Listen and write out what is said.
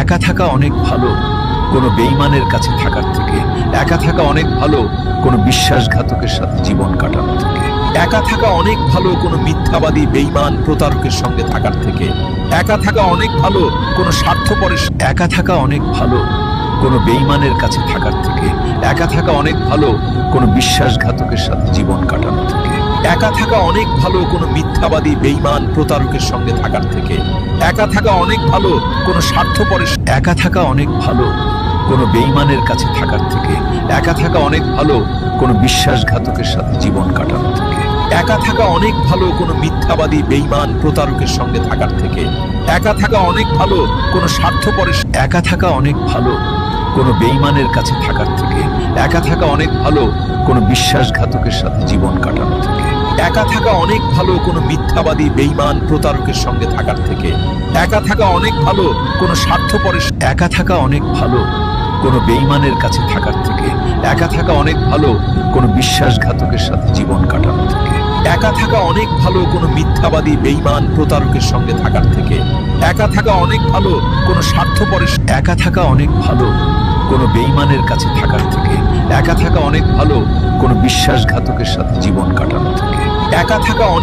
একা থাকা অনেক ভালো কোনো বেঈমানের কাছে থাকার থেকে। একা থাকা অনেক ভালো কোনো বিশ্বাসঘাতকের সাথে জীবন কাটানোর থেকে। একা থাকা অনেক ভালো কোনো মিথ্যাবাদী বেঈমান প্রতারকের সঙ্গে থাকার থেকে। একা থাকা অনেক ভালো কোনো স্বার্থপরের। একা থাকা অনেক ভালো কোনো বেঈমানের কাছে থাকার থেকে। একা থাকা অনেক ভালো কোনো বিশ্বাসঘাতকের সাথে জীবন কাটানোর থেকে। একা থাকা অনেক ভালো কোনো মিথ্যাবাদী বেঈমান প্রতারকের সঙ্গে থাকার থেকে। একা থাকা অনেক ভালো কোনো স্বার্থপরের। একা থাকা অনেক ভালো কোনো বেঈমানের কাছে থাকার থেকে। একা থাকা অনেক ভালো কোনো বিশ্বাসঘাতকের সাথে জীবন কাটানোর থেকে। একা থাকা অনেক ভালো কোনো মিথ্যাবাদী বেঈমান প্রতারকের সঙ্গে থাকার থেকে। একা থাকা অনেক ভালো কোনো স্বার্থপরের। একা থাকা অনেক ভালো কোনো বেঈমানের কাছে থাকার থেকে। একা থাকা অনেক ভালো কোনো বিশ্বাসঘাতকের সাথে জীবন কাটানোর থেকে। একা থাকা অনেক ভালো কোনো মিথ্যাবাদী বেঈমান প্রতারকের সঙ্গে থাকার থেকে। একা থাকা অনেক ভালো কোনো স্বার্থপরের। একা থাকা অনেক ভালো কোনো বেঈমানের কাছে থাকার থেকে। একা থাকা অনেক ভালো কোনো বিশ্বাসঘাতকের সাথে জীবন কাটানোর থেকে। একা থাকা অনেক ভালো কোনো মিথ্যাবাদী বেঈমান প্রতারকের সঙ্গে থাকার থেকে। একা থাকা অনেক ভালো কোনো স্বার্থপরের। একা থাকা অনেক ভালো কোনো বেঈমানের কাছে থাকার থেকে। একা থাকা অনেক ভালো কোনো বিশ্বাসঘাতকের সাথে জীবন কাটানোর থেকে। একা থাকা অনেক